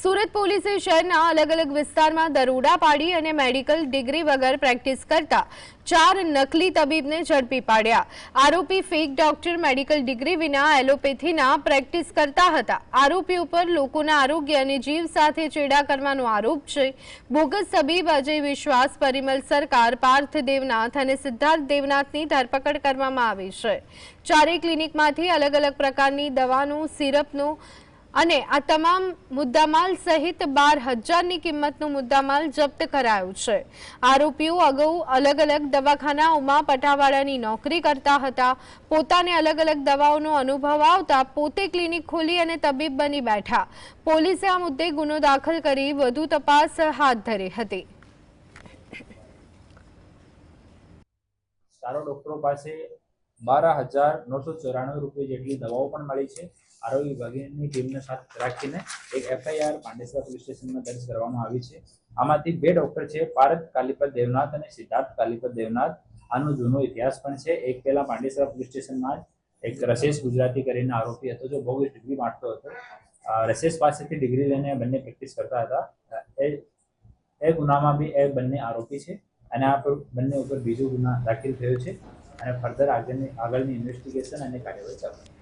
સુરત પોલીસે શહેરના અલગ અલગ વિસ્તારમાં દરોડા પાડી અને મેડિકલ ડિગ્રી વગર પ્રેક્ટિસ કરતા 4 નકલી તબીબને ઝડપી પાડ્યા। આરોપી ફેક ડોક્ટર મેડિકલ ડિગ્રી વિના એલોપેથીના પ્રેક્ટિસ કરતા હતા। આરોપી ઉપર લોકોના આરોગ્ય અને જીવ સાથે ચેડા કરવાનો આરોપ છે। બોગસ તબીબ અજય વિશ્વાસ, પરિમલ સરકાર, પાર્થ દેવનાથ અને સિદ્ધાર્થ દેવનાથની ધરપકડ કરવામાં આવી છે। ચારેય ક્લિનિકમાંથી અલગ અલગ પ્રકારની દવાનું, સિરપનું અને આ તમામ મુદ્દામાલ સહિત 12,000ની કિંમતનો મુદ્દામાલ જપ્ત કરાયો છે। આરોપીઓ અગાઉ અલગ અલગ દવાખાનાઓમાં પટાવાળાની નોકરી કરતા હતા। પોતાને અલગ અલગ દવાઓનો અનુભવ આવતા પોતે ક્લિનિક ખોલી અને તબીબ બની બેઠા। પોલીસે આ મુદ્દે ગુનો દાખલ કરી વધુ તપાસ હાથ ધરી હતી। સારો ડોક્ટરો પાસે 12,994 રૂપિયા જેટલી દવાઓ પણ મળી છે। આરોગ્ય વિભાગની ટીમને સાથે રાખીને એક એફઆઈઆર પાંડેસરા પોલીસ સ્ટેશનમાં દર્જ કરવામાં આવી છે। આમાંથી 2 ડોક્ટર છે, પાર્થ કાલીપત દેવનાથ અને સિદ્ધાર્થ કાલીપત દેવનાથ। આનો જૂનો ઇતિહાસ પણ છે। એક પહેલા પાંડેસરા પોલીસ સ્ટેશનમાં એક રસેશ ગુજરાતી કરીને આરોપી હતો, જો બોગસ ડિગ્રી માંગતો હતો। રસેશ પાસેથી ડિગ્રી લઈને બંને પ્રેક્ટિસ કરતા હતા। એ ગુનામાં બી એ બંને આરોપી છે અને આ બંને ઉપર બીજો ગુના દાખલ થયો છે અને ફર્ધર આગળની ઇન્વેસ્ટિગેશન અને કાર્યવાહી ચાલુ છે।